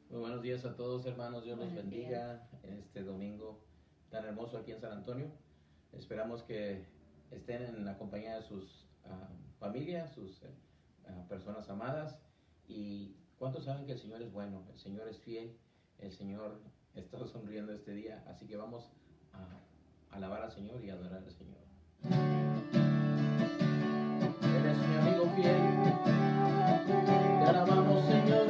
Muy buenos días a todos, hermanos. Dios los Buenos bendiga en este domingo tan hermoso aquí en San Antonio. Esperamos que estén en la compañía de sus familias, sus personas amadas. ¿Y cuántos saben que el Señor es bueno? El Señor es fiel. El Señor está sonriendo este día. Así que vamos a alabar al Señor y adorar al Señor. Él es mi amigo fiel. Te alabamos, Señor.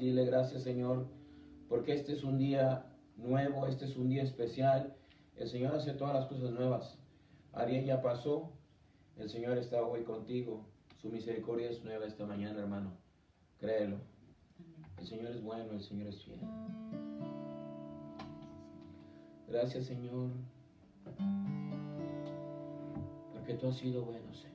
Y dile gracias, Señor, porque este es un día nuevo, este es un día especial. El Señor hace todas las cosas nuevas. Ariel ya pasó, el Señor está hoy contigo. Su misericordia es nueva esta mañana, hermano. Créelo. El Señor es bueno, el Señor es fiel. Gracias, Señor, porque tú has sido bueno, Señor.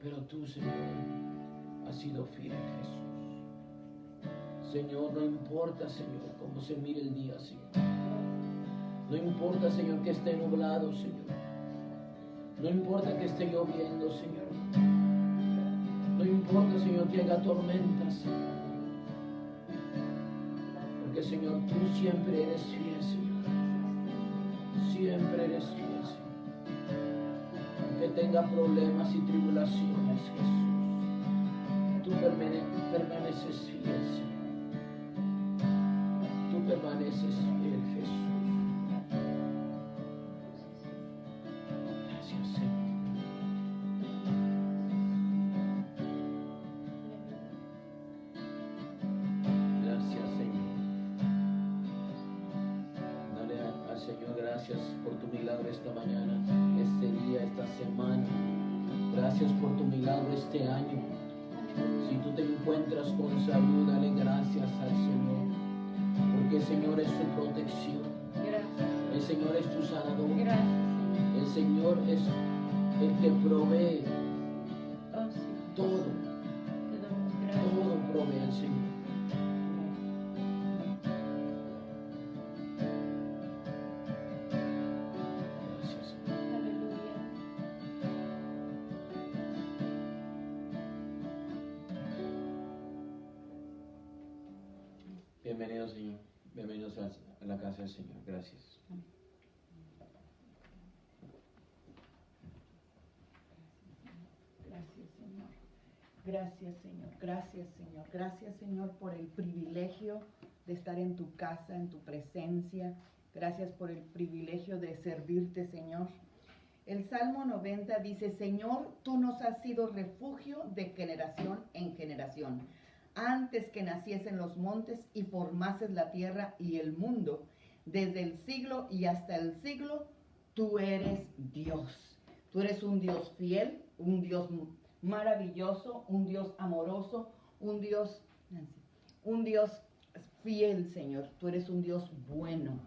Pero tú, Señor, has sido fiel, Jesús. Señor, no importa, Señor, cómo se mire el día, Señor. No importa, Señor, que esté nublado, Señor. No importa que esté lloviendo, Señor. No importa, Señor, que haya tormenta, Señor. Porque, Señor, tú siempre eres fiel, Señor. Siempre eres fiel, Señor. Que tenga problemas y tribulaciones, Jesús, tú permaneces fiel, Señor. Tú permaneces fiel, Jesús. Gracias, Señor. Gracias, Señor. Dale al Señor gracias por tu milagro esta mañana, este día, esta semana. Gracias por tu milagro este año. Si tú te encuentras con salud, dale gracias al Señor, porque el Señor es su protección. El Señor es tu sanador. El Señor es el que provee todo Todo provee el Señor. Gracias, Señor. Aleluya. Bienvenidos, Señor. Bienvenidos a la casa del Señor. Gracias. Gracias, Señor. Gracias, Señor. Gracias, Señor. Gracias, Señor, por el privilegio de estar en tu casa, en tu presencia. Gracias por el privilegio de servirte, Señor. El Salmo 90 dice: Señor, tú nos has sido refugio de generación en generación. Antes que naciesen los montes y formases la tierra y el mundo, desde el siglo y hasta el siglo, tú eres Dios. Tú eres un Dios fiel, un Dios maravilloso, un Dios amoroso, un Dios fiel, Señor. Tú eres un Dios bueno,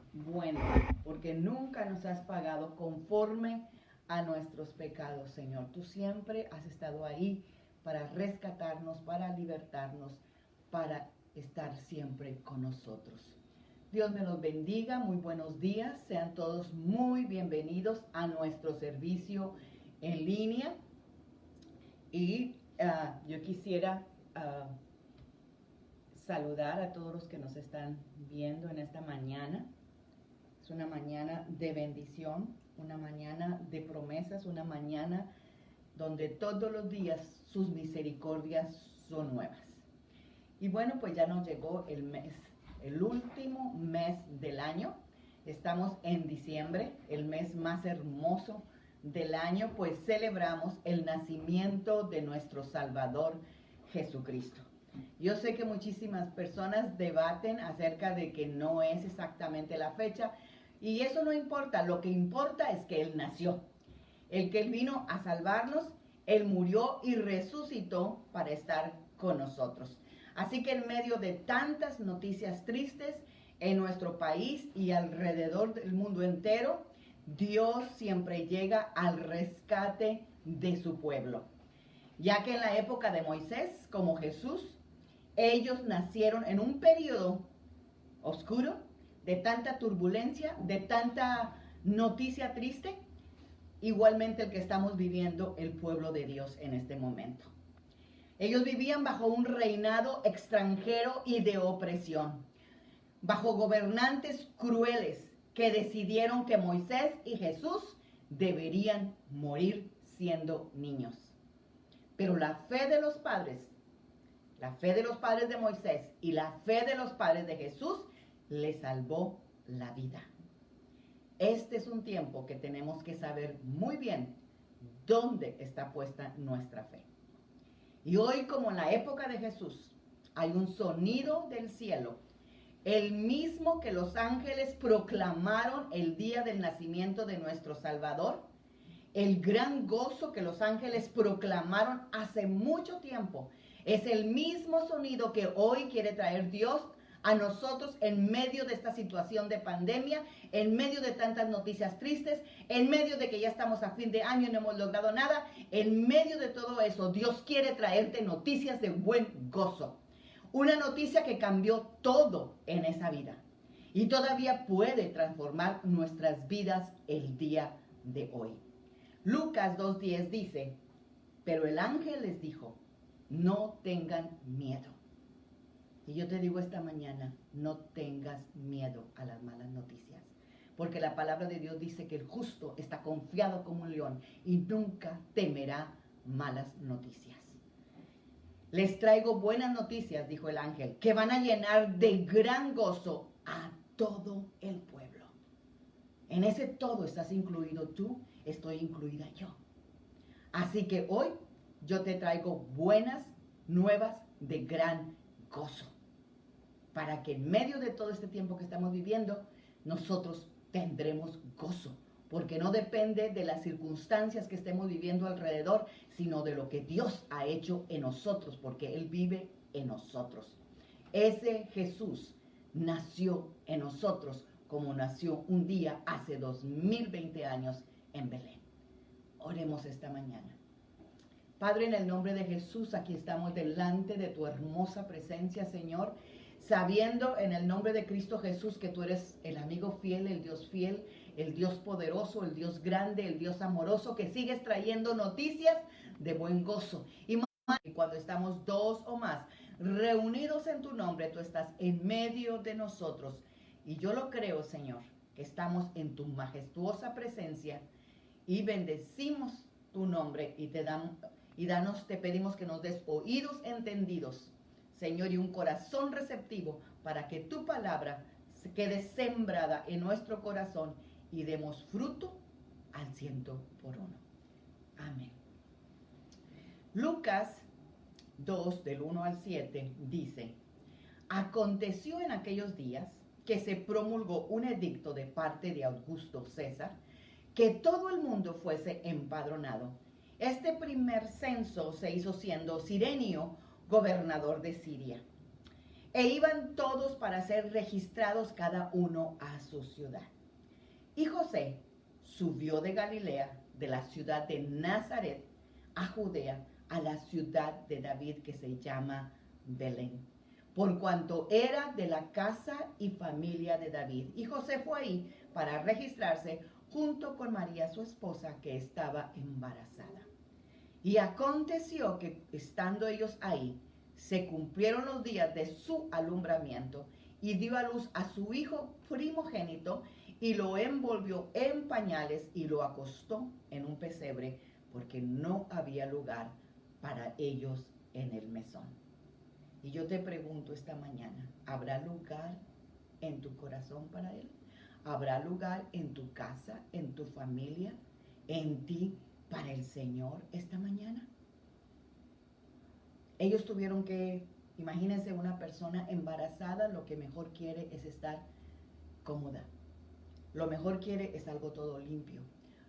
porque nunca nos has pagado conforme a nuestros pecados, Señor. Tú siempre has estado ahí para rescatarnos, para libertarnos, para estar siempre con nosotros. Dios me los bendiga, muy buenos días, sean todos muy bienvenidos a nuestro servicio en línea. Y yo quisiera saludar a todos los que nos están viendo en esta mañana. Es una mañana de bendición, una mañana de promesas, una mañana donde todos los días sus misericordias son nuevas. Y bueno, pues ya nos llegó el mes, el último mes del año. Estamos en diciembre, el mes más hermoso del año, pues celebramos el nacimiento de nuestro Salvador Jesucristo. Yo sé que muchísimas personas debaten acerca de que no es exactamente la fecha, y eso no importa. Lo que importa es que Él nació, el que Él vino a salvarnos. Él murió y resucitó para estar con nosotros. Así que en medio de tantas noticias tristes en nuestro país y alrededor del mundo entero, Dios siempre llega al rescate de su pueblo. Ya que en la época de Moisés, como Jesús, ellos nacieron en un periodo oscuro, de tanta turbulencia, de tanta noticia triste, igualmente el que estamos viviendo el pueblo de Dios en este momento. Ellos vivían bajo un reinado extranjero y de opresión, bajo gobernantes crueles que decidieron que Moisés y Jesús deberían morir siendo niños. Pero la fe de los padres de Moisés y la fe de los padres de Jesús les salvó la vida. Este es un tiempo que tenemos que saber muy bien dónde está puesta nuestra fe. Y hoy, como en la época de Jesús, hay un sonido del cielo, el mismo que los ángeles proclamaron el día del nacimiento de nuestro Salvador, el gran gozo que los ángeles proclamaron hace mucho tiempo. Es el mismo sonido que hoy quiere traer Dios a nosotros en medio de esta situación de pandemia, en medio de tantas noticias tristes, en medio de que ya estamos a fin de año y no hemos logrado nada. En medio de todo eso, Dios quiere traerte noticias de buen gozo. Una noticia que cambió todo en esa vida y todavía puede transformar nuestras vidas el día de hoy. Lucas 2:10 dice: pero el ángel les dijo, no tengan miedo. Y yo te digo esta mañana, no tengas miedo a las malas noticias, porque la palabra de Dios dice que el justo está confiado como un león y nunca temerá malas noticias. Les traigo buenas noticias, dijo el ángel, que van a llenar de gran gozo a todo el pueblo. En ese todo estás incluido tú, estoy incluida yo. Así que hoy yo te traigo buenas nuevas de gran gozo, para que en medio de todo este tiempo que estamos viviendo, nosotros tendremos gozo, porque no depende de las circunstancias que estemos viviendo alrededor, sino de lo que Dios ha hecho en nosotros, porque Él vive en nosotros. Ese Jesús nació en nosotros como nació un día hace 2020 años en Belén. Oremos esta mañana. Padre, en el nombre de Jesús, aquí estamos delante de tu hermosa presencia, Señor, sabiendo en el nombre de Cristo Jesús que tú eres el amigo fiel, el Dios poderoso, el Dios grande, el Dios amoroso, que sigues trayendo noticias de buen gozo. Y cuando estamos dos o más reunidos en tu nombre, tú estás en medio de nosotros. Y yo lo creo, Señor, que estamos en tu majestuosa presencia y bendecimos tu nombre y te pedimos que nos des oídos entendidos, Señor, y un corazón receptivo para que tu palabra se quede sembrada en nuestro corazón y demos fruto al 100 por 1. Amén. Lucas 2, del 1 al 7, dice: aconteció en aquellos días que se promulgó un edicto de parte de Augusto César, que todo el mundo fuese empadronado. Este primer censo se hizo siendo Cirenio gobernador de Siria. E iban todos para ser registrados cada uno a su ciudad. Y José subió de Galilea, de la ciudad de Nazaret, a Judea, a la ciudad de David que se llama Belén, por cuanto era de la casa y familia de David. Y José fue ahí para registrarse junto con María, su esposa, que estaba embarazada. Y aconteció que, estando ellos ahí, se cumplieron los días de su alumbramiento, y dio a luz a su hijo primogénito, y lo envolvió en pañales, y lo acostó en un pesebre, porque no había lugar para ellos en el mesón. Y yo te pregunto esta mañana, ¿habrá lugar en tu corazón para él? ¿Habrá lugar en tu casa, en tu familia, en ti, para el Señor esta mañana? Ellos tuvieron que, imagínense, una persona embarazada, lo que mejor quiere es estar cómoda. Lo mejor quiere es algo todo limpio.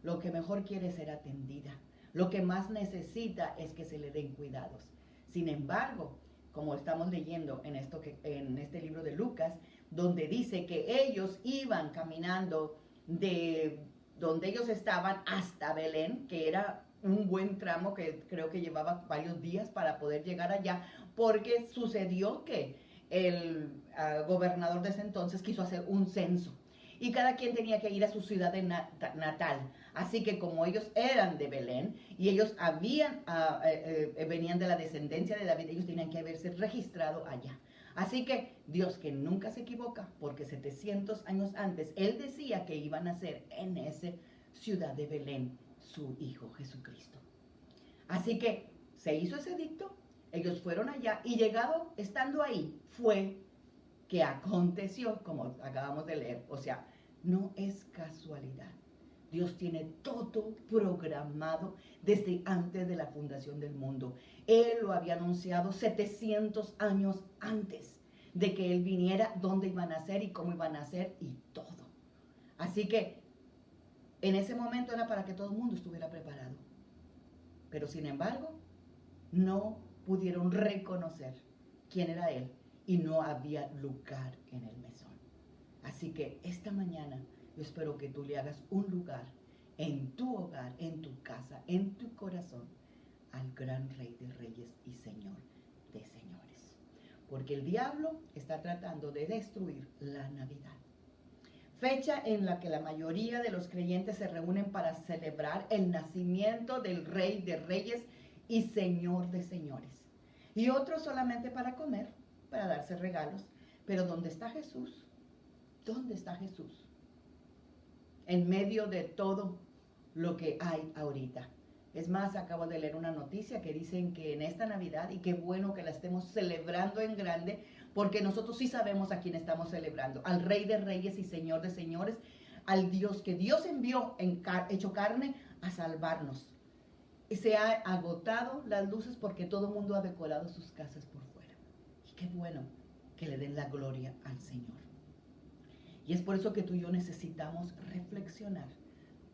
Lo que mejor quiere es ser atendida. Lo que más necesita es que se le den cuidados. Sin embargo, como estamos leyendo en este libro de Lucas, donde dice que ellos iban caminando de donde ellos estaban hasta Belén, que era un buen tramo que creo que llevaba varios días para poder llegar allá, porque sucedió que el gobernador de ese entonces quiso hacer un censo y cada quien tenía que ir a su ciudad natal. Así que como ellos eran de Belén y ellos venían de la descendencia de David, ellos tenían que haberse registrado allá. Así que Dios, que nunca se equivoca, porque 700 años antes Él decía que iban a nacer en esa ciudad de Belén su Hijo Jesucristo. Así que se hizo ese edicto, ellos fueron allá y estando ahí, fue que aconteció, como acabamos de leer. O sea, no es casualidad. Dios tiene todo programado desde antes de la fundación del mundo. Él lo había anunciado 700 años antes de que Él viniera, dónde iban a nacer y cómo iban a nacer y todo. Así que en ese momento era para que todo el mundo estuviera preparado. Pero sin embargo, no pudieron reconocer quién era Él y no había lugar en el mesón. Así que esta mañana yo espero que tú le hagas un lugar en tu hogar, en tu casa, en tu corazón, al gran Rey de Reyes y Señor de Señores. Porque el diablo está tratando de destruir la Navidad. Fecha en la que la mayoría de los creyentes se reúnen para celebrar el nacimiento del Rey de Reyes y Señor de Señores. Y otros solamente para comer, para darse regalos. Pero ¿dónde está Jesús? ¿Dónde está Jesús? En medio de todo lo que hay ahorita. Es más, acabo de leer una noticia que dicen que en esta Navidad, y qué bueno que la estemos celebrando en grande, porque nosotros sí sabemos a quién estamos celebrando, al Rey de Reyes y Señor de Señores, al Dios que Dios envió hecho carne a salvarnos. Y se ha agotado las luces porque todo el mundo ha decorado sus casas por fuera. Y qué bueno que le den la gloria al Señor. Y es por eso que tú y yo necesitamos reflexionar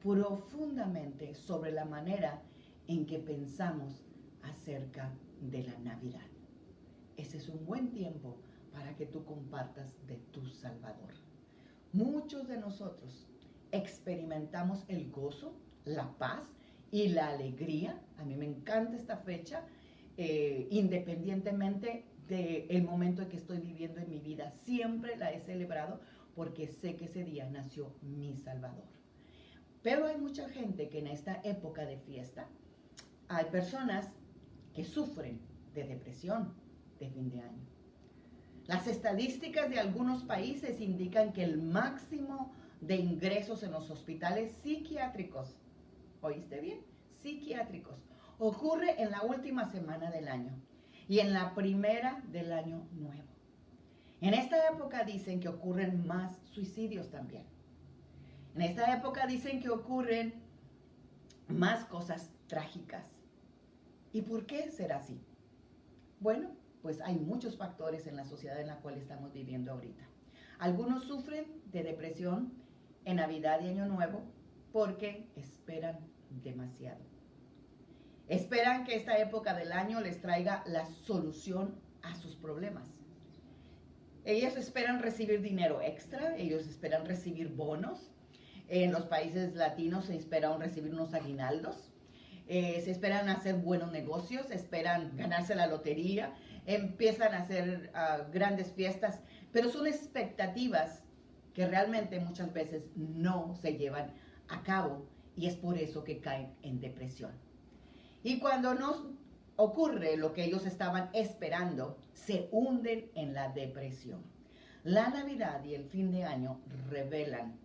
profundamente sobre la manera en que pensamos acerca de la Navidad. Ese es un buen tiempo para que tú compartas de tu Salvador. Muchos de nosotros experimentamos el gozo, la paz y la alegría. A mí me encanta esta fecha, independientemente del momento en que estoy viviendo en mi vida. Siempre la he celebrado porque sé que ese día nació mi Salvador. Pero hay mucha gente que en esta época de fiesta, hay personas que sufren de depresión de fin de año. Las estadísticas de algunos países indican que el máximo de ingresos en los hospitales psiquiátricos, ¿oíste bien? Psiquiátricos, ocurre en la última semana del año y en la primera del año nuevo. En esta época dicen que ocurren más suicidios también. En esta época dicen que ocurren más cosas trágicas. ¿Y por qué será así? Bueno, pues hay muchos factores en la sociedad en la cual estamos viviendo ahorita. Algunos sufren de depresión en Navidad y Año Nuevo porque esperan demasiado. Esperan que esta época del año les traiga la solución a sus problemas. Ellos esperan recibir dinero extra, ellos esperan recibir bonos. En los países latinos se esperan recibir unos aguinaldos. Se esperan hacer buenos negocios, esperan ganarse la lotería, empiezan a hacer grandes fiestas, pero son expectativas que realmente muchas veces no se llevan a cabo y es por eso que caen en depresión. Y cuando no ocurre lo que ellos estaban esperando, se hunden en la depresión. La Navidad y el fin de año revelan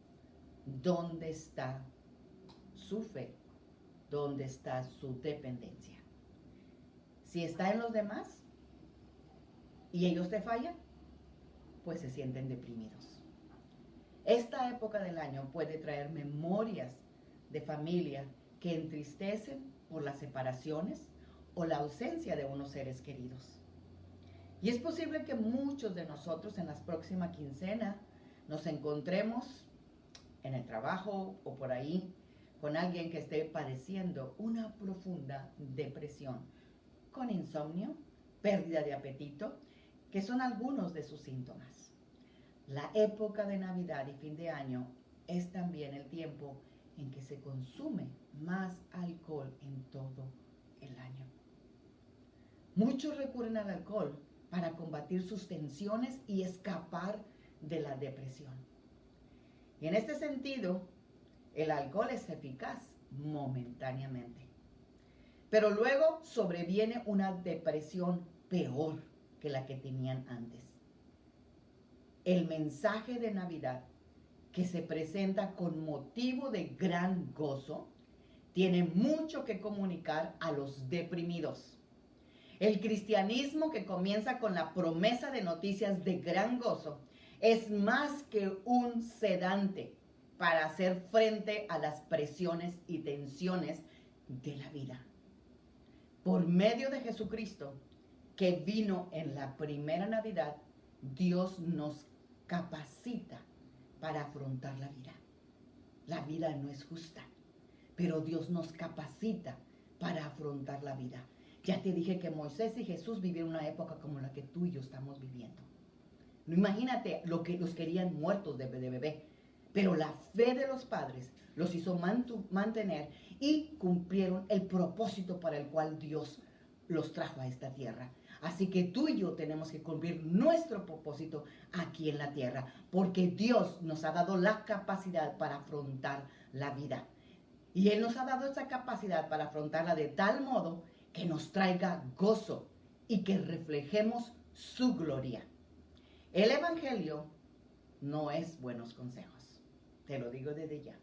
dónde está su fe, dónde está su dependencia. Si está en los demás y ellos te fallan, pues se sienten deprimidos. Esta época del año puede traer memorias de familia que entristecen por las separaciones o la ausencia de unos seres queridos. Y es posible que muchos de nosotros en las próximas quincenas nos encontremos en el trabajo o por ahí con alguien que esté padeciendo una profunda depresión, con insomnio, pérdida de apetito, que son algunos de sus síntomas. La época de Navidad y fin de año es también el tiempo en que se consume más alcohol en todo el año. Muchos recurren al alcohol para combatir sus tensiones y escapar de la depresión. Y en este sentido, el alcohol es eficaz momentáneamente, pero luego sobreviene una depresión peor que la que tenían antes. El mensaje de Navidad, que se presenta con motivo de gran gozo, tiene mucho que comunicar a los deprimidos. El cristianismo, que comienza con la promesa de noticias de gran gozo, es más que un sedante para hacer frente a las presiones y tensiones de la vida. Por medio de Jesucristo, que vino en la primera Navidad, Dios nos capacita para afrontar la vida. La vida no es justa, pero Dios nos capacita para afrontar la vida. Ya te dije que Moisés y Jesús vivieron una época como la que tú y yo estamos viviendo. No, imagínate lo que los querían muertos de bebé, pero la fe de los padres los hizo mantener y cumplieron el propósito para el cual Dios los trajo a esta tierra. Así que tú y yo tenemos que cumplir nuestro propósito aquí en la tierra, porque Dios nos ha dado la capacidad para afrontar la vida. Y Él nos ha dado esa capacidad para afrontarla de tal modo que nos traiga gozo y que reflejemos su gloria. El Evangelio no es buenos consejos, te lo digo desde ya.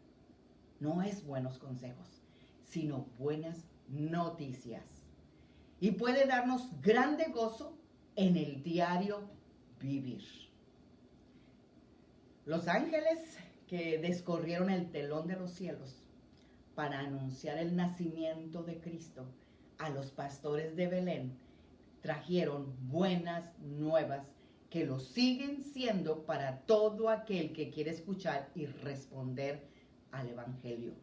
No es buenos consejos, sino buenas noticias. Y puede darnos grande gozo en el diario vivir. Los ángeles que descorrieron el telón de los cielos para anunciar el nacimiento de Cristo a los pastores de Belén trajeron buenas nuevas que lo siguen siendo para todo aquel que quiere escuchar y responder al Evangelio.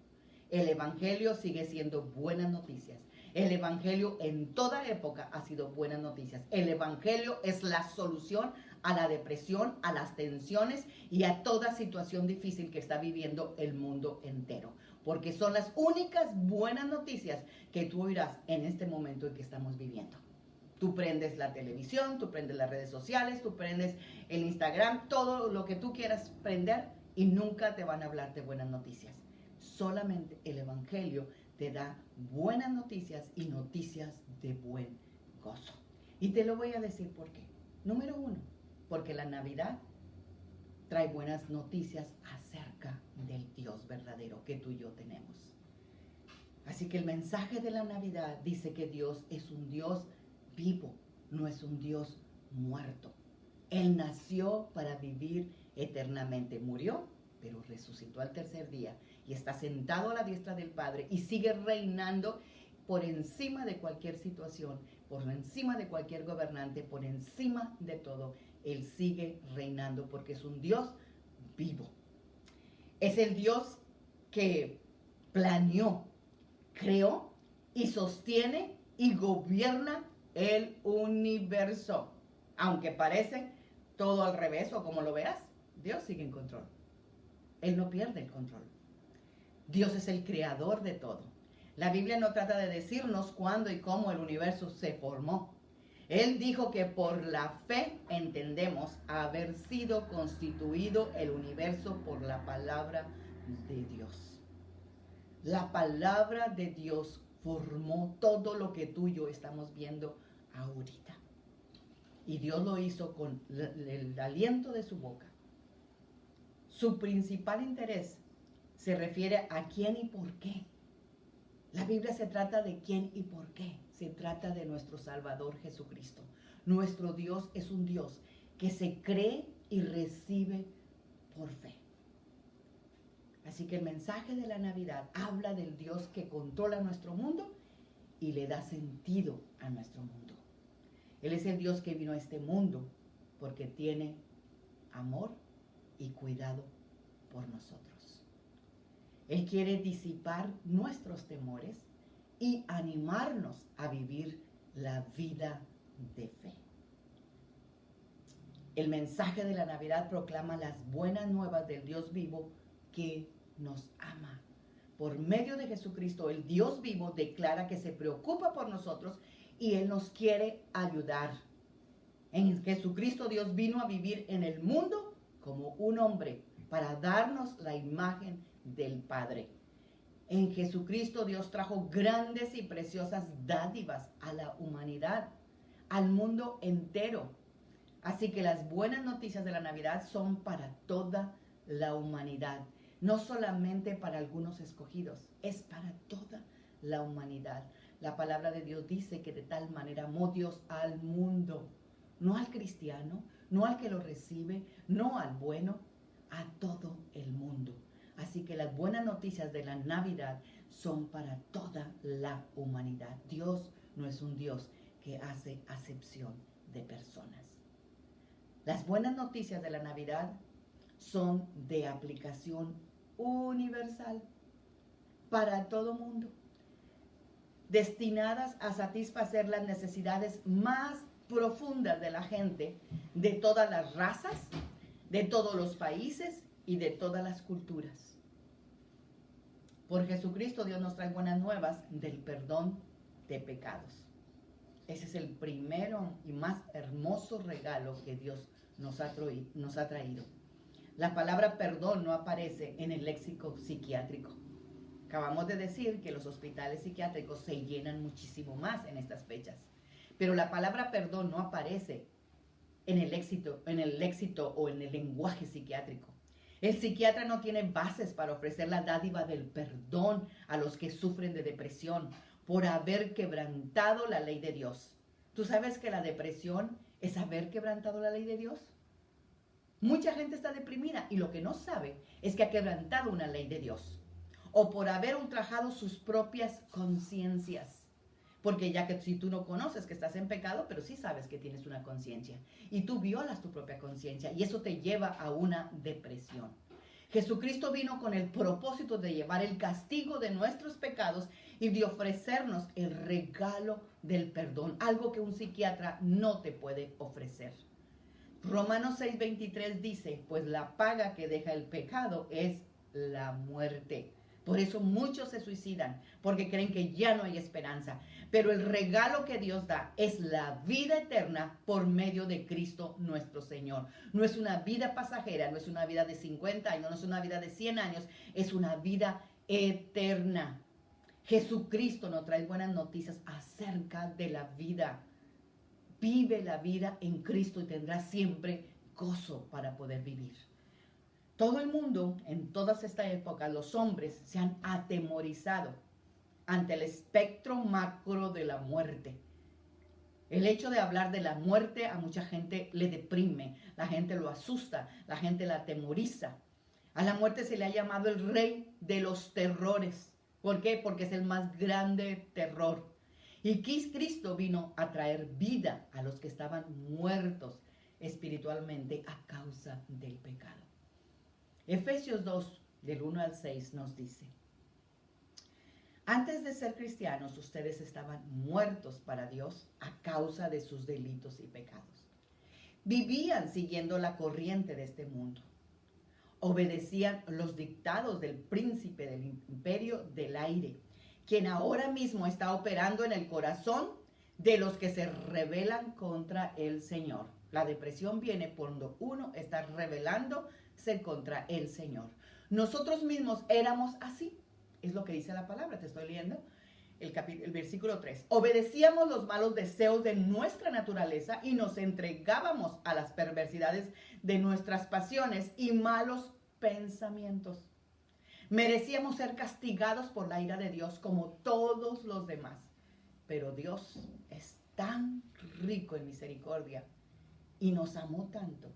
El Evangelio sigue siendo buenas noticias. El Evangelio en toda época ha sido buenas noticias. El Evangelio es la solución a la depresión, a las tensiones y a toda situación difícil que está viviendo el mundo entero. porque son las únicas buenas noticias que tú oirás en este momento en que estamos viviendo. Tú prendes la televisión, tú prendes las redes sociales, tú prendes el Instagram, todo lo que tú quieras prender y nunca te van a hablar de buenas noticias. Solamente el Evangelio te da buenas noticias y noticias de buen gozo. Y te lo voy a decir por qué. Número 1, porque la Navidad trae buenas noticias acerca del Dios verdadero que tú y yo tenemos. Así que el mensaje de la Navidad dice que Dios es un Dios vivo, no es un Dios muerto. Él nació para vivir eternamente. Murió, pero resucitó al tercer día y está sentado a la diestra del Padre y sigue reinando por encima de cualquier situación, por encima de cualquier gobernante, por encima de todo. Él sigue reinando porque es un Dios vivo. Es el Dios que planeó, creó y sostiene y gobierna el universo. Aunque parece todo al revés o como lo veas, Dios sigue en control. Él no pierde el control. Dios es el creador de todo. La Biblia no trata de decirnos cuándo y cómo el universo se formó. Él dijo que por la fe entendemos haber sido constituido el universo por la palabra de Dios. La palabra de Dios formó todo lo que tú y yo estamos viendo ahorita. Y Dios lo hizo con el aliento de su boca. Su principal interés se refiere a quién y por qué. La Biblia se trata de quién y por qué. Se trata de nuestro Salvador Jesucristo. Nuestro Dios es un Dios que se cree y recibe por fe. Así que el mensaje de la Navidad habla del Dios que controla nuestro mundo y le da sentido a nuestro mundo. Él es el Dios que vino a este mundo porque tiene amor y cuidado por nosotros. Él quiere disipar nuestros temores y animarnos a vivir la vida de fe. El mensaje de la Navidad proclama las buenas nuevas del Dios vivo que nos ama. Por medio de Jesucristo, el Dios vivo declara que se preocupa por nosotros y Él nos quiere ayudar. En Jesucristo Dios vino a vivir en el mundo como un hombre para darnos la imagen del Padre. En Jesucristo Dios trajo grandes y preciosas dádivas a la humanidad, al mundo entero. Así que las buenas noticias de la Navidad son para toda la humanidad, no solamente para algunos escogidos, es para toda la humanidad. La palabra de Dios dice que de tal manera amó Dios al mundo, no al cristiano, no al que lo recibe, no al bueno, a todo el mundo. Así que las buenas noticias de la Navidad son para toda la humanidad. Dios no es un Dios que hace acepción de personas. Las buenas noticias de la Navidad son de aplicación universal para todo mundo, destinadas a satisfacer las necesidades más profundas de la gente, de todas las razas, de todos los países y de todas las culturas. Por Jesucristo Dios nos trae buenas nuevas del perdón de pecados. Ese es el primero y más hermoso regalo que Dios nos ha traído. La palabra perdón no aparece en el léxico psiquiátrico. Acabamos de decir que los hospitales psiquiátricos se llenan muchísimo más en estas fechas. Pero la palabra perdón no aparece en el léxico o en el lenguaje psiquiátrico. El psiquiatra no tiene bases para ofrecer la dádiva del perdón a los que sufren de depresión por haber quebrantado la ley de Dios. ¿Tú sabes que la depresión es haber quebrantado la ley de Dios? Mucha gente está deprimida y lo que no sabe es que ha quebrantado una ley de Dios. O por haber ultrajado sus propias conciencias. Porque ya que si tú no conoces que estás en pecado, pero sí sabes que tienes una conciencia. Y tú violas tu propia conciencia y eso te lleva a una depresión. Jesucristo vino con el propósito de llevar el castigo de nuestros pecados y de ofrecernos el regalo del perdón. Algo que un psiquiatra no te puede ofrecer. Romanos 6:23 dice, pues la paga que deja el pecado es la muerte. Por eso muchos se suicidan, porque creen que ya no hay esperanza. Pero el regalo que Dios da es la vida eterna por medio de Cristo nuestro Señor. No es una vida pasajera, no es una vida de 50 años, no es una vida de 100 años, es una vida eterna. Jesucristo nos trae buenas noticias acerca de la vida. Vive la vida en Cristo y tendrás siempre gozo para poder vivir. Todo el mundo, en todas estas épocas, los hombres se han atemorizado ante el espectro macro de la muerte. El hecho de hablar de la muerte a mucha gente le deprime, la gente lo asusta, la gente la atemoriza. A la muerte se le ha llamado el rey de los terrores. ¿Por qué? Porque es el más grande terror. Y Cristo vino a traer vida a los que estaban muertos espiritualmente a causa del pecado. Efesios 2, del 1 al 6 nos dice: antes de ser cristianos, ustedes estaban muertos para Dios a causa de sus delitos y pecados. Vivían siguiendo la corriente de este mundo. Obedecían los dictados del príncipe del imperio del aire, quien ahora mismo está operando en el corazón de los que se rebelan contra el Señor. La depresión viene cuando uno está rebelándose contra el Señor. Nosotros mismos éramos así. Es lo que dice la palabra, te estoy leyendo el versículo 3. Obedecíamos los malos deseos de nuestra naturaleza y nos entregábamos a las perversidades de nuestras pasiones y malos pensamientos. Merecíamos ser castigados por la ira de Dios como todos los demás. Pero Dios es tan rico en misericordia y nos amó tanto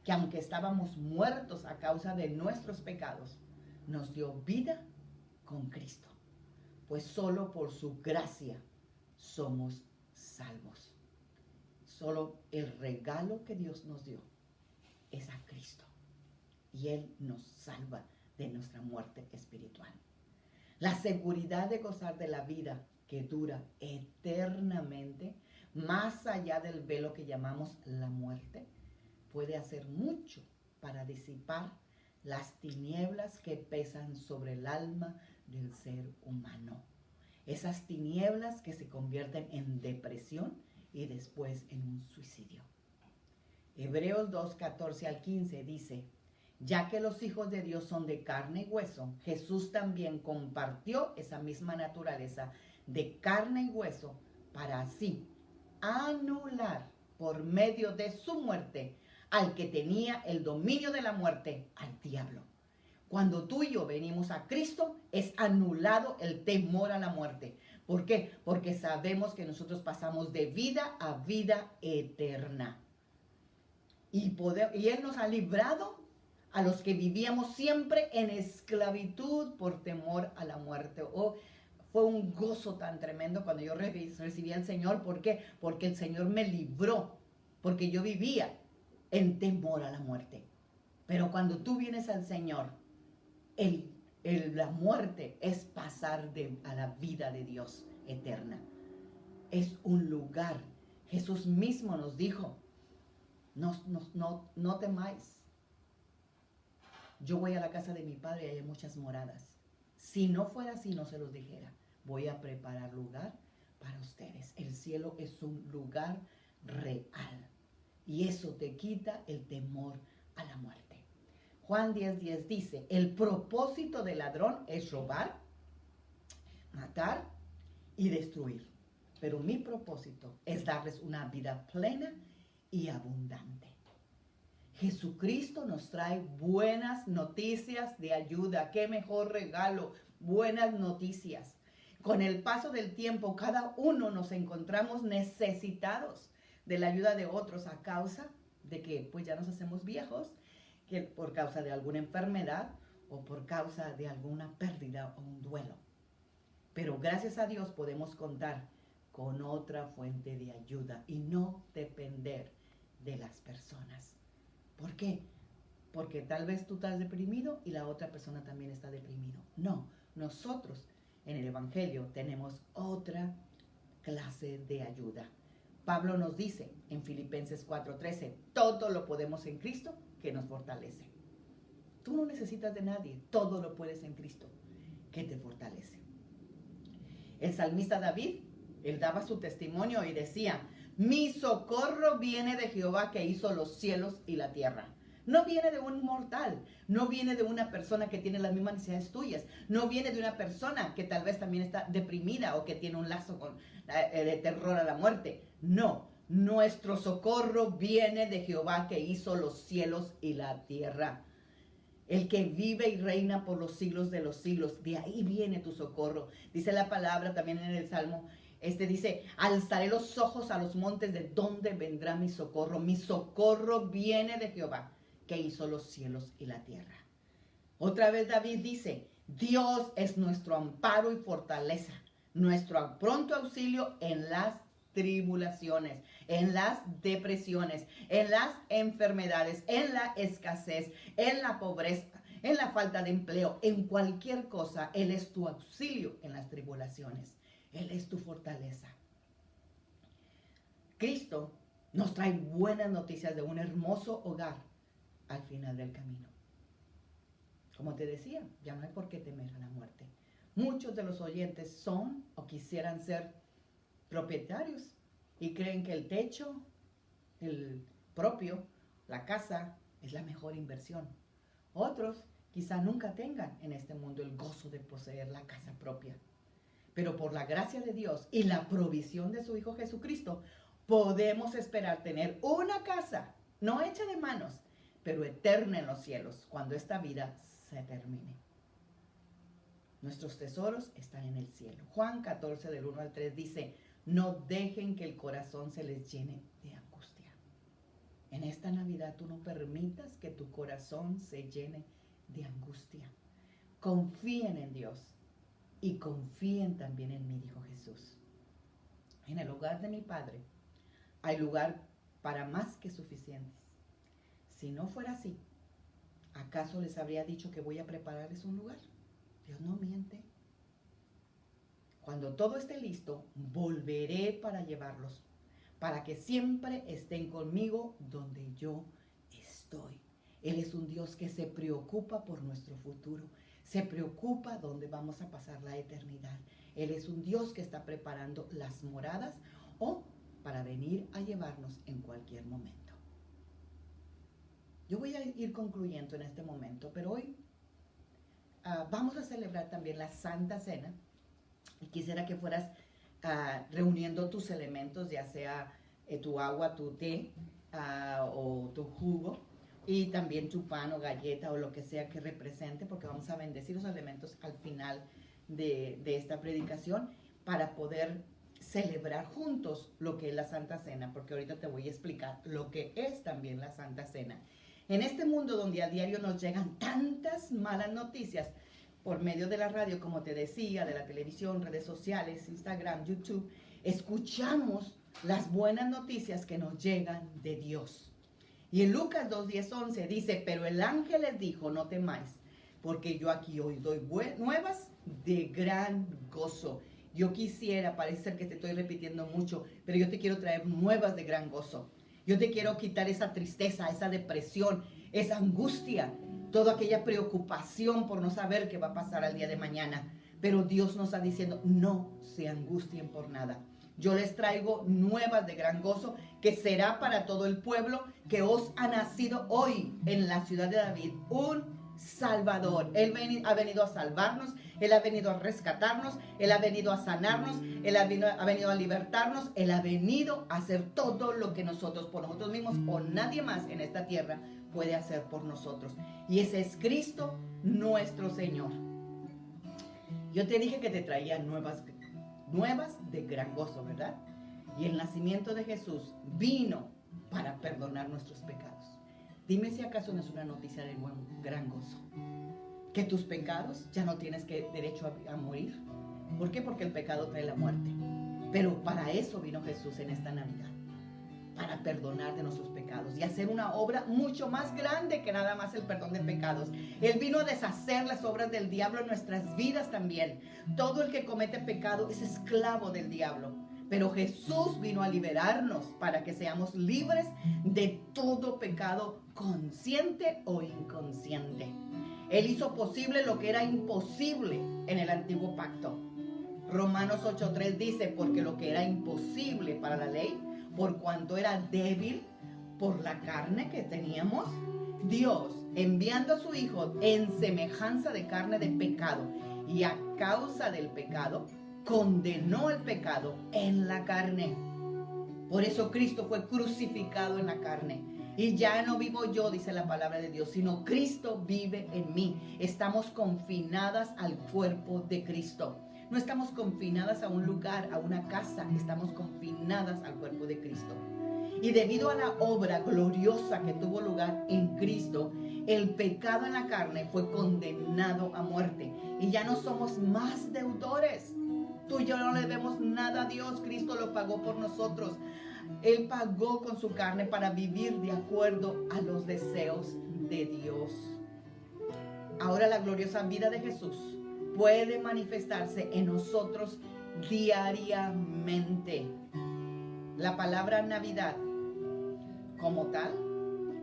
que aunque estábamos muertos a causa de nuestros pecados, nos dio vida con Cristo. Pues solo por su gracia somos salvos. Solo el regalo que Dios nos dio es a Cristo. Y Él nos salva de nuestra muerte espiritual. La seguridad de gozar de la vida que dura eternamente, más allá del velo que llamamos la muerte, puede hacer mucho para disipar las tinieblas que pesan sobre el alma del ser humano. Esas tinieblas que se convierten en depresión y después en un suicidio. Hebreos 2, 14 al 15 dice: ya que los hijos de Dios son de carne y hueso, Jesús también compartió esa misma naturaleza de carne y hueso para así anular por medio de su muerte al que tenía el dominio de la muerte, al diablo. Cuando tú y yo venimos a Cristo, es anulado el temor a la muerte. ¿Por qué? Porque sabemos que nosotros pasamos de vida a vida eterna. Y Él nos ha librado a los que vivíamos siempre en esclavitud por temor a la muerte. Fue un gozo tan tremendo cuando yo recibí al Señor. ¿Por qué? Porque el Señor me libró, porque yo vivía en temor a la muerte. Pero cuando tú vienes al Señor, la muerte es pasar a la vida de Dios eterna. Es un lugar. Jesús mismo nos dijo: no temáis. Yo voy a la casa de mi Padre y hay muchas moradas. Si no fuera así, no se los dijera. Voy a preparar lugar para ustedes. El cielo es un lugar real. Y eso te quita el temor a la muerte. Juan 10:10 dice: el propósito del ladrón es robar, matar y destruir. Pero mi propósito es darles una vida plena y abundante. Jesucristo nos trae buenas noticias de ayuda. ¡Qué mejor regalo! Buenas noticias. Con el paso del tiempo, cada uno nos encontramos necesitados de la ayuda de otros a causa de que pues ya nos hacemos viejos, que por causa de alguna enfermedad o por causa de alguna pérdida o un duelo. Pero gracias a Dios podemos contar con otra fuente de ayuda y no depender de las personas. ¿Por qué? Porque tal vez tú estás deprimido y la otra persona también está deprimido. No, nosotros en el Evangelio tenemos otra clase de ayuda. Pablo nos dice en Filipenses 4:13, todo lo podemos en Cristo, que nos fortalece. Tú no necesitas de nadie, todo lo puedes en Cristo. que te fortalece. El salmista David, él daba su testimonio y decía: mi socorro viene de Jehová que hizo los cielos y la tierra. No viene de un mortal, no viene de una persona que tiene las mismas necesidades tuyas, no viene de una persona que tal vez también está deprimida o que tiene un lazo con de terror a la muerte. No, nuestro socorro viene de Jehová que hizo los cielos y la tierra. El que vive y reina por los siglos de los siglos, de ahí viene tu socorro. Dice la palabra también en el Salmo, dice: alzaré los ojos a los montes, ¿de dónde vendrá mi socorro? Mi socorro viene de Jehová, que hizo los cielos y la tierra. Otra vez David dice: Dios es nuestro amparo y fortaleza, nuestro pronto auxilio en las tribulaciones, en las depresiones, en las enfermedades, en la escasez, en la pobreza, en la falta de empleo, en cualquier cosa. Él es tu auxilio en las tribulaciones. Él es tu fortaleza. Cristo nos trae buenas noticias de un hermoso hogar al final del camino. Como te decía, ya no hay por qué temer a la muerte. Muchos de los oyentes son o quisieran ser propietarios y creen que el techo, el propio, la casa, es la mejor inversión. Otros quizá nunca tengan en este mundo el gozo de poseer la casa propia. Pero por la gracia de Dios y la provisión de su Hijo Jesucristo, podemos esperar tener una casa, no hecha de manos, pero eterna en los cielos, cuando esta vida se termine. Nuestros tesoros están en el cielo. Juan 14, del 1 al 3 dice: no dejen que el corazón se les llene de angustia. En esta Navidad tú no permitas que tu corazón se llene de angustia. Confíen en Dios y confíen también en mí, dijo Jesús. En el hogar de mi Padre hay lugar para más que suficientes. Si no fuera así, ¿acaso les habría dicho que voy a prepararles un lugar? Dios no miente. Cuando todo esté listo, volveré para llevarlos, para que siempre estén conmigo donde yo estoy. Él es un Dios que se preocupa por nuestro futuro, se preocupa dónde vamos a pasar la eternidad. Él es un Dios que está preparando las moradas o para venir a llevarnos en cualquier momento. Yo voy a ir concluyendo en este momento, pero hoy vamos a celebrar también la Santa Cena. Y quisiera que fueras reuniendo tus elementos, ya sea tu agua, tu té o tu jugo, y también tu pan o galleta o lo que sea que represente, porque vamos a bendecir los elementos al final de esta predicación para poder celebrar juntos lo que es la Santa Cena, porque ahorita te voy a explicar lo que es también la Santa Cena. En este mundo donde a diario nos llegan tantas malas noticias, por medio de la radio, como te decía, de la televisión, redes sociales, Instagram, YouTube, escuchamos las buenas noticias que nos llegan de Dios. Y en Lucas 2, 10, 11 dice: pero el ángel les dijo: no temáis, porque yo aquí hoy doy nuevas de gran gozo. Yo quisiera, parece ser que te estoy repitiendo mucho, pero yo te quiero traer nuevas de gran gozo. Yo te quiero quitar esa tristeza, esa depresión, esa angustia, toda aquella preocupación por no saber qué va a pasar al día de mañana. Pero Dios nos está diciendo: no se angustien por nada. Yo les traigo nuevas de gran gozo, que será para todo el pueblo, que os ha nacido hoy en la ciudad de David un Salvador. Él ha venido a salvarnos, Él ha venido a rescatarnos, Él ha venido a sanarnos, Él ha venido a libertarnos, Él ha venido a hacer todo lo que nosotros por nosotros mismos o nadie más en esta tierra puede hacer por nosotros. Y ese es Cristo nuestro Señor. Yo te dije que te traía nuevas de gran gozo, ¿verdad? Y el nacimiento de Jesús vino para perdonar nuestros pecados. Dime si acaso no es una noticia de gran gozo. Que tus pecados ya no tienes derecho a morir. ¿Por qué? Porque el pecado trae la muerte. Pero para eso vino Jesús en esta Navidad. Para perdonar de nuestros pecados y hacer una obra mucho más grande que nada más el perdón de pecados. Él vino a deshacer las obras del diablo en nuestras vidas también. Todo el que comete pecado es esclavo del diablo. Pero Jesús vino a liberarnos para que seamos libres de todo pecado consciente o inconsciente. Él hizo posible lo que era imposible en el antiguo pacto. Romanos 8:3 dice, porque lo que era imposible para la ley, por cuanto era débil por la carne que teníamos, Dios, enviando a su Hijo en semejanza de carne de pecado, y a causa del pecado, condenó el pecado en la carne. Por eso Cristo fue crucificado en la carne. Y ya no vivo yo, dice la palabra de Dios, sino Cristo vive en mí. Estamos confinadas al cuerpo de Cristo. No estamos confinadas a un lugar, a una casa, estamos confinadas al cuerpo de Cristo. Y debido a la obra gloriosa que tuvo lugar en Cristo, el pecado en la carne fue condenado a muerte. Y ya no somos más deudores. Tú y yo no le debemos nada a Dios. Cristo lo pagó por nosotros. Él pagó con su carne para vivir de acuerdo a los deseos de Dios. Ahora la gloriosa vida de Jesús puede manifestarse en nosotros diariamente. La palabra Navidad, como tal,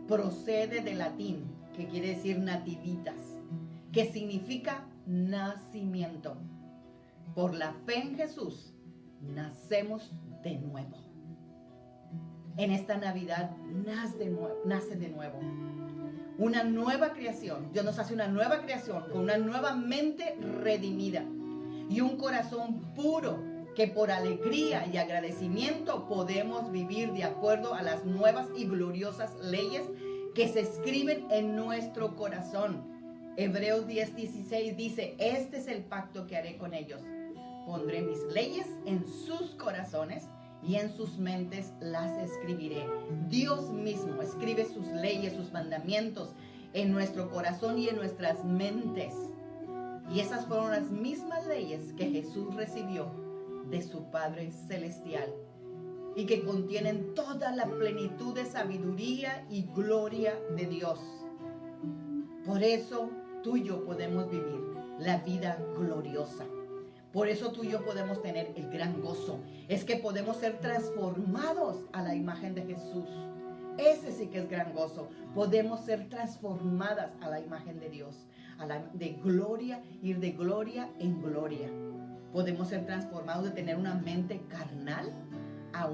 procede del latín, que quiere decir nativitas, que significa nacimiento. Por la fe en Jesús, nacemos de nuevo. En esta Navidad nace de nuevo. Una nueva creación. Dios nos hace una nueva creación con una nueva mente redimida y un corazón puro que por alegría y agradecimiento podemos vivir de acuerdo a las nuevas y gloriosas leyes que se escriben en nuestro corazón. Hebreos 10:16 dice, este es el pacto que haré con ellos. Pondré mis leyes en sus corazones y en sus mentes las escribiré. Dios mismo escribe sus leyes, sus mandamientos en nuestro corazón y en nuestras mentes. Y esas fueron las mismas leyes que Jesús recibió de su Padre Celestial y que contienen toda la plenitud de sabiduría y gloria de Dios. Por eso tú y yo podemos vivir la vida gloriosa. Por eso tú y yo podemos tener el gran gozo. Es que podemos ser transformados a la imagen de Jesús. Ese sí que es gran gozo. Podemos ser transformadas a la imagen de Dios. De gloria, ir de gloria en gloria. Podemos ser transformados de tener una mente carnal a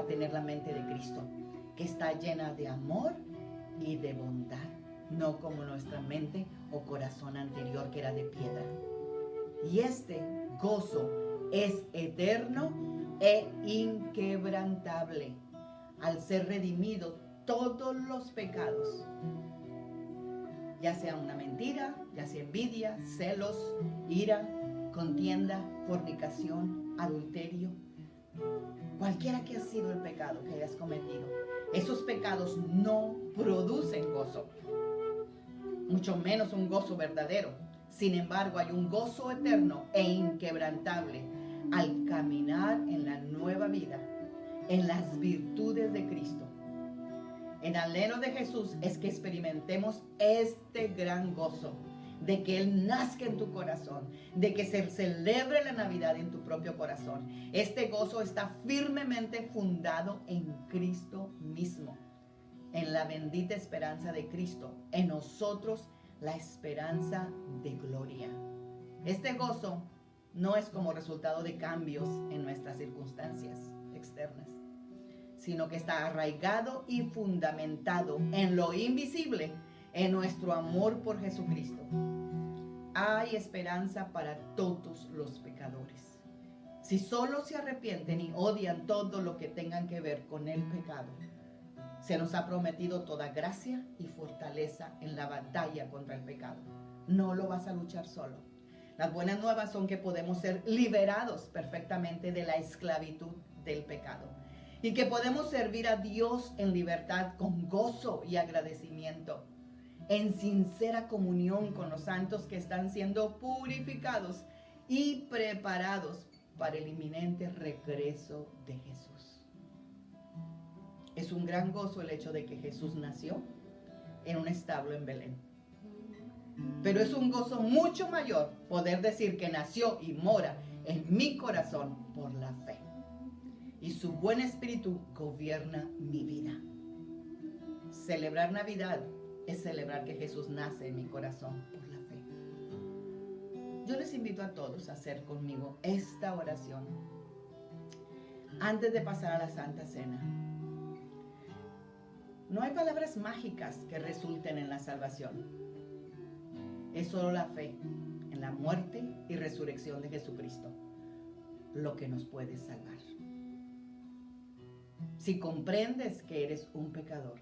tener la mente de Cristo, que está llena de amor y de bondad. No como nuestra mente o corazón anterior que era de piedra. Y este gozo es eterno e inquebrantable al ser redimidos todos los pecados, ya sea una mentira, ya sea envidia, celos, ira, contienda, fornicación, adulterio, cualquiera que ha sido el pecado que hayas cometido. Esos pecados no producen gozo, mucho menos un gozo verdadero. Sin embargo, hay un gozo eterno e inquebrantable al caminar en la nueva vida, en las virtudes de Cristo. El anhelo de Jesús es que experimentemos este gran gozo, de que Él nazca en tu corazón, de que se celebre la Navidad en tu propio corazón. Este gozo está firmemente fundado en Cristo mismo, en la bendita esperanza de Cristo, en nosotros la esperanza de gloria. Este gozo no es como resultado de cambios en nuestras circunstancias externas, sino que está arraigado y fundamentado en lo invisible, en nuestro amor por Jesucristo. Hay esperanza para todos los pecadores. Si solo se arrepienten y odian todo lo que tengan que ver con el pecado, se nos ha prometido toda gracia y fortaleza en la batalla contra el pecado. No lo vas a luchar solo. Las buenas nuevas son que podemos ser liberados perfectamente de la esclavitud del pecado y que podemos servir a Dios en libertad con gozo y agradecimiento, en sincera comunión con los santos que están siendo purificados y preparados para el inminente regreso de Jesús. Es un gran gozo el hecho de que Jesús nació en un establo en Belén. Pero es un gozo mucho mayor poder decir que nació y mora en mi corazón por la fe. Y su buen espíritu gobierna mi vida. Celebrar Navidad es celebrar que Jesús nace en mi corazón por la fe. Yo les invito a todos a hacer conmigo esta oración antes de pasar a la Santa Cena. No hay palabras mágicas que resulten en la salvación. Es solo la fe en la muerte y resurrección de Jesucristo lo que nos puede salvar. Si comprendes que eres un pecador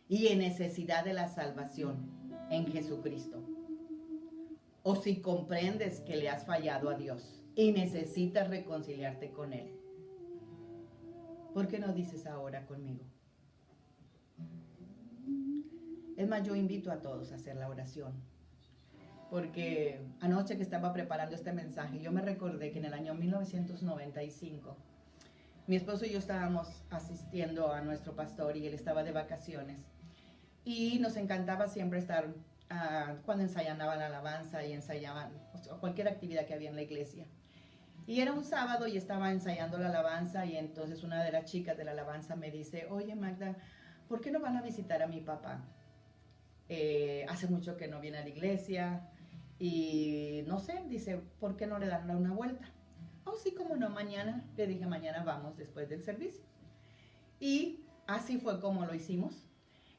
y en necesidad de la salvación en Jesucristo, o si comprendes que le has fallado a Dios y necesitas reconciliarte con Él, ¿por qué no dices ahora conmigo? Es más, yo invito a todos a hacer la oración, porque anoche que estaba preparando este mensaje, yo me recordé que en el año 1995, mi esposo y yo estábamos asistiendo a nuestro pastor y él estaba de vacaciones. Y nos encantaba siempre estar cuando ensayaban la alabanza y ensayaban cualquier actividad que había en la iglesia. Y era un sábado y estaba ensayando la alabanza y entonces una de las chicas de la alabanza me dice, oye Magda, ¿por qué no van a visitar a mi papá? Hace mucho que no viene a la iglesia y no sé, dice, ¿por qué no le dan una vuelta? Oh, sí, como no, mañana. Le dije, mañana vamos después del servicio. Y así fue como lo hicimos.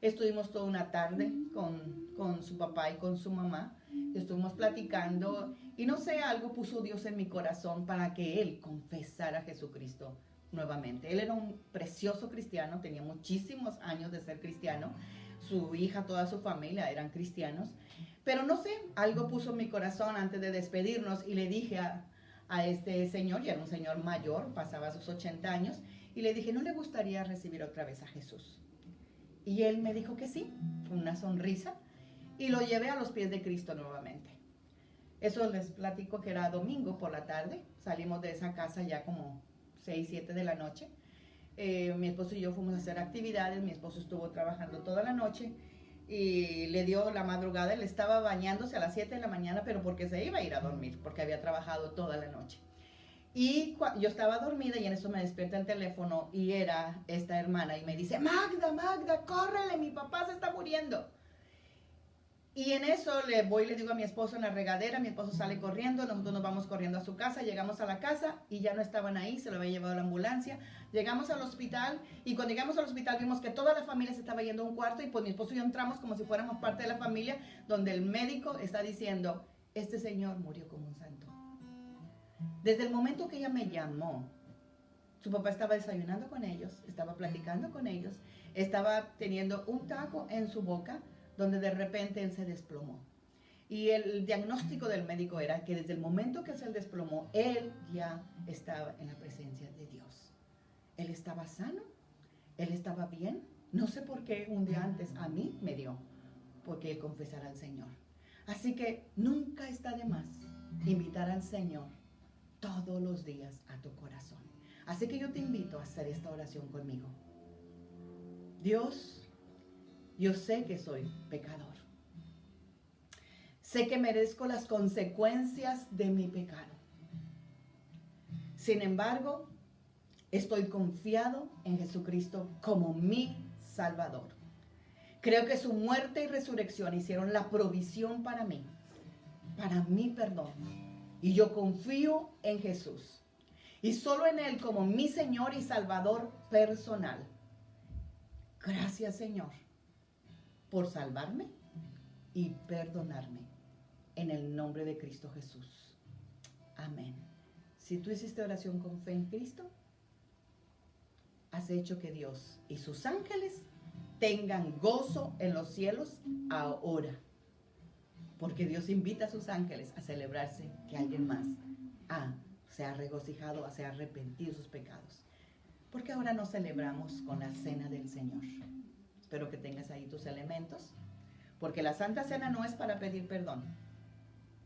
Estuvimos toda una tarde con su papá y con su mamá. Estuvimos platicando y no sé, algo puso Dios en mi corazón para que él confesara a Jesucristo nuevamente. Él era un precioso cristiano, tenía muchísimos años de ser cristiano. Su hija, toda su familia eran cristianos. Pero no sé, algo puso en mi corazón antes de despedirnos y le dije a este señor, ya era un señor mayor, pasaba sus 80 años, y le dije, ¿no le gustaría recibir otra vez a Jesús? Y él me dijo que sí, con una sonrisa, y lo llevé a los pies de Cristo nuevamente. Eso les platico que era domingo por la tarde, salimos de esa casa ya como 6, 7 de la noche. Mi esposo y yo fuimos a hacer actividades, mi esposo estuvo trabajando toda la noche, y le dio la madrugada, él estaba bañándose a las 7 de la mañana, pero porque se iba a ir a dormir, porque había trabajado toda la noche. Y yo estaba dormida y en eso me despierta el teléfono y era esta hermana y me dice, Magda, córrele, mi papá se está muriendo. Y en eso le voy y le digo a mi esposo en la regadera, mi esposo sale corriendo, nosotros nos vamos corriendo a su casa, llegamos a la casa y ya no estaban ahí, se lo había llevado la ambulancia. Llegamos al hospital y cuando llegamos al hospital vimos que toda la familia se estaba yendo a un cuarto y pues mi esposo y yo entramos como si fuéramos parte de la familia, donde el médico está diciendo, este señor murió como un santo. Desde el momento que ella me llamó, su papá estaba desayunando con ellos, estaba platicando con ellos, estaba teniendo un taco en su boca, donde de repente él se desplomó. Y el diagnóstico del médico era que desde el momento que se desplomó, él ya estaba en la presencia de Dios. Él estaba sano, él estaba bien. No sé por qué un día antes a mí me dio, porque él confesara al Señor. Así que nunca está de más invitar al Señor todos los días a tu corazón. Así que yo te invito a hacer esta oración conmigo. Dios, yo sé que soy pecador. Sé que merezco las consecuencias de mi pecado. Sin embargo, estoy confiado en Jesucristo como mi Salvador. Creo que su muerte y resurrección hicieron la provisión para mí, para mi perdón. Y yo confío en Jesús. Y solo en Él como mi Señor y Salvador personal. Gracias, Señor, por salvarme y perdonarme. En el nombre de Cristo Jesús. Amén. Si tú hiciste oración con fe en Cristo, has hecho que Dios y sus ángeles tengan gozo en los cielos ahora. Porque Dios invita a sus ángeles a celebrarse que alguien más se ha regocijado, se ha arrepentido de sus pecados. Porque ahora nos celebramos con la cena del Señor. Espero que tengas ahí tus elementos. Porque la Santa Cena no es para pedir perdón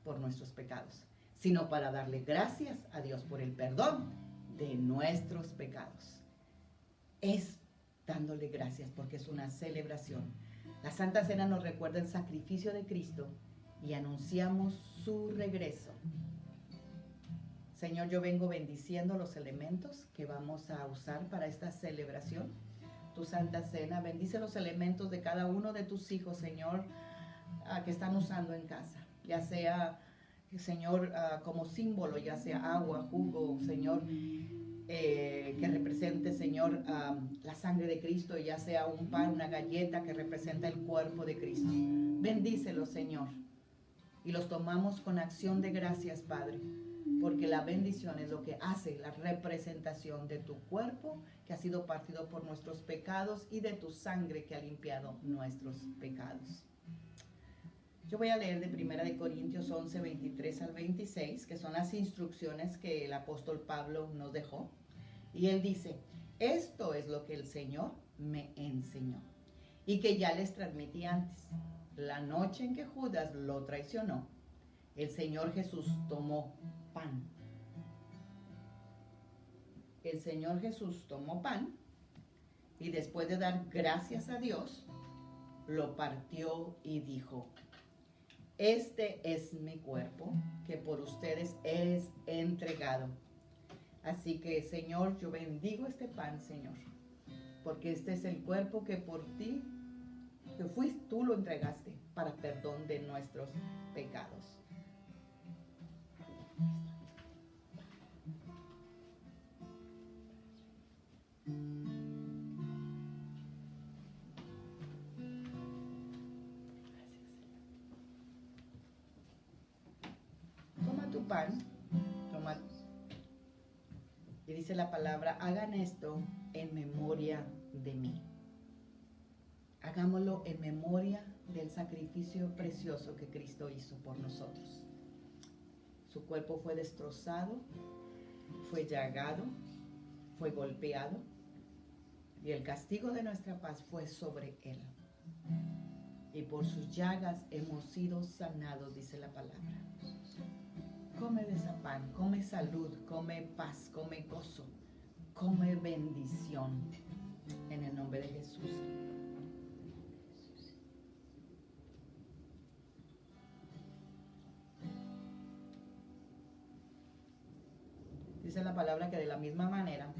por nuestros pecados, sino para darle gracias a Dios por el perdón de nuestros pecados. Es dándole gracias porque es una celebración. La Santa Cena nos recuerda el sacrificio de Cristo y anunciamos su regreso. Señor, yo vengo bendiciendo los elementos que vamos a usar para esta celebración. tu santa cena. Bendice los elementos de cada uno de tus hijos, Señor, que están usando en casa. Ya sea, Señor, como símbolo, ya sea agua, jugo, Señor, que represente, Señor, la sangre de Cristo, ya sea un pan, una galleta que representa el cuerpo de Cristo. Bendícelos, Señor. Y los tomamos con acción de gracias, Padre, porque la bendición es lo que hace la representación de tu cuerpo que ha sido partido por nuestros pecados y de tu sangre que ha limpiado nuestros pecados. Yo voy a leer de 1 Corintios 11, 23 al 26, que son las instrucciones que el apóstol Pablo nos dejó. Y él dice, esto es lo que el Señor me enseñó y que ya les transmití antes. La noche en que Judas lo traicionó, el Señor Jesús tomó pan. El Señor Jesús tomó pan y después de dar gracias a Dios, lo partió y dijo, este es mi cuerpo que por ustedes es entregado. Así que, Señor, yo bendigo este pan, Señor, porque este es el cuerpo que por ti, tú lo entregaste para perdón de nuestros pecados. Toma tu pan, toma. Y dice la palabra, hagan esto en memoria de mí. Hagámoslo en memoria del sacrificio precioso que Cristo hizo por nosotros. Su cuerpo fue destrozado, fue llagado, fue golpeado, y el castigo de nuestra paz fue sobre él. Y por sus llagas hemos sido sanados, dice la palabra. Come de ese pan, come salud, come paz, come gozo, come bendición, en el nombre de Jesús. Dice la palabra que de la misma manera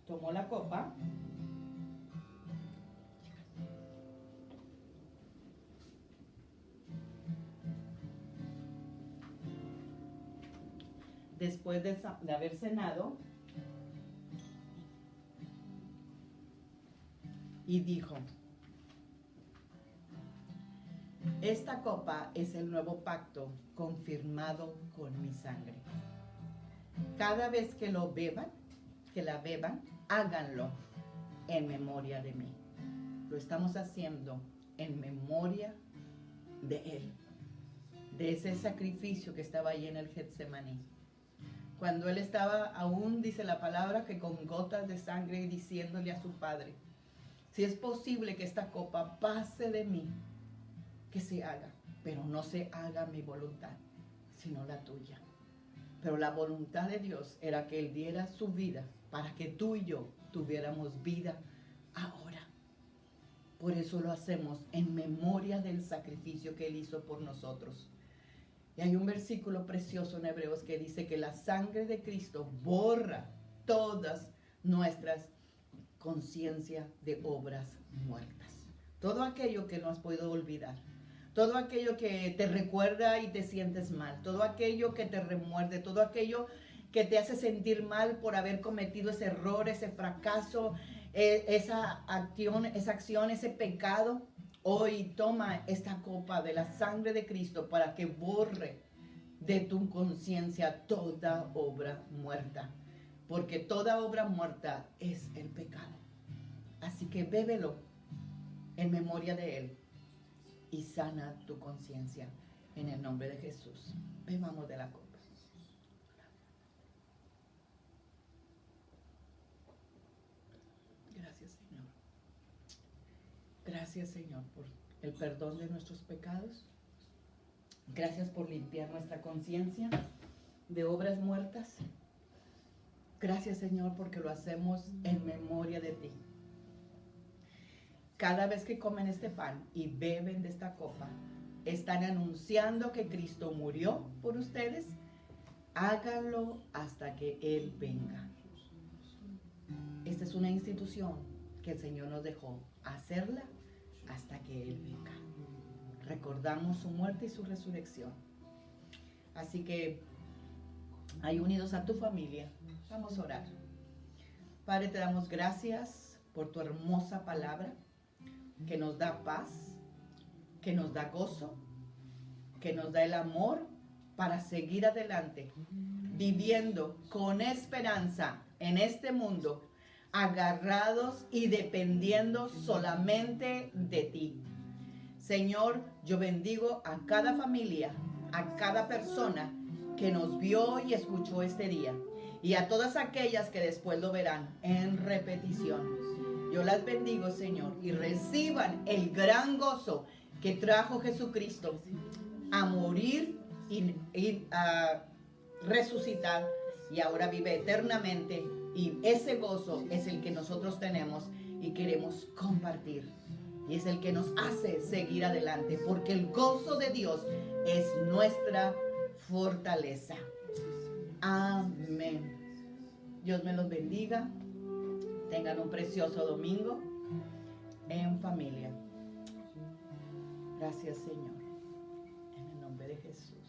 tomó la copa después de haber cenado y dijo, esta copa es el nuevo pacto confirmado con mi sangre. Cada vez que lo beban, que la beban, háganlo en memoria de mí. Lo estamos haciendo en memoria de Él, de ese sacrificio que estaba ahí en el Getsemaní. Cuando Él estaba aún, dice la palabra, que con gotas de sangre diciéndole a su Padre, si es posible que esta copa pase de mí, que se haga, pero no se haga mi voluntad, sino la tuya. Pero la voluntad de Dios era que Él diera su vida para que tú y yo tuviéramos vida ahora. Por eso lo hacemos en memoria del sacrificio que Él hizo por nosotros. Y hay un versículo precioso en Hebreos que dice que la sangre de Cristo borra todas nuestras conciencias de obras muertas. Todo aquello que no has podido olvidar. Todo aquello que te recuerda y te sientes mal. Todo aquello que te remuerde. Todo aquello que te hace sentir mal por haber cometido ese error, ese fracaso, esa acción, ese pecado. Hoy toma esta copa de la sangre de Cristo para que borre de tu conciencia toda obra muerta. Porque toda obra muerta es el pecado. Así que bébelo en memoria de Él y sana tu conciencia en el nombre de Jesús. Bebamos de la copa. Gracias, Señor. Gracias, Señor, por el perdón de nuestros pecados. Gracias por limpiar nuestra conciencia de obras muertas. Gracias, Señor, porque lo hacemos en memoria de ti. Cada vez que comen este pan y beben de esta copa, están anunciando que Cristo murió por ustedes. Háganlo hasta que Él venga. una institución que el Señor nos dejó hacerla hasta que Él venga. Recordamos su muerte y su resurrección. Así que, ahí unidos a tu familia, vamos a orar. Padre, te damos gracias por tu hermosa palabra que nos da paz, que nos da gozo, que nos da el amor para seguir adelante, viviendo con esperanza en este mundo, agarrados y dependiendo solamente de ti. Señor, yo bendigo a cada familia, a cada persona que nos vio y escuchó este día, y a todas aquellas que después lo verán en repetición. Yo las bendigo, Señor, y reciban el gran gozo que trajo Jesucristo a morir y a resucitar, y ahora vive eternamente, y ese gozo es el que nosotros tenemos y queremos compartir, y es el que nos hace seguir adelante, porque el gozo de Dios es nuestra fortaleza. Amén. Dios me los bendiga. Tengan un precioso domingo en familia. Gracias, Señor. En el nombre de Jesús.